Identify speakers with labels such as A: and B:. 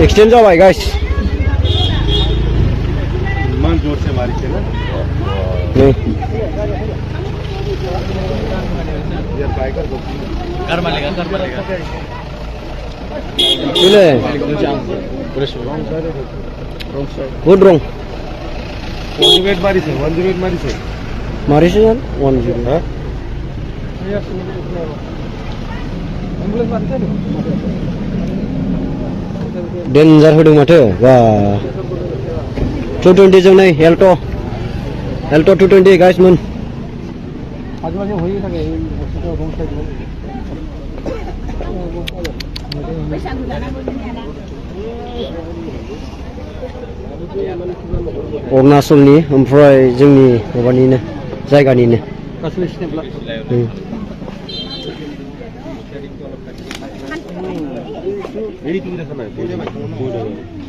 A: extend जाबाय guys
B: मन जोर से मारी थी ना
A: नहीं
B: यार बाइकर
C: कर मालेगा
A: ले गुड रंग
B: 108 मारी से 108 मारी से
A: मारी से यार 10
B: हां
A: डेन्जार होदों माथो बा 220 जों नै एल्टो 220 गाइस मोन
C: आजू-बाजू होई থাকে এই বস্তুটা রং সাইড
A: अरुणाचलनि ओमफ्राय जोंनि माबानिनो जायगानिनो
C: गासै स्टेपला
B: यही तुम देखना है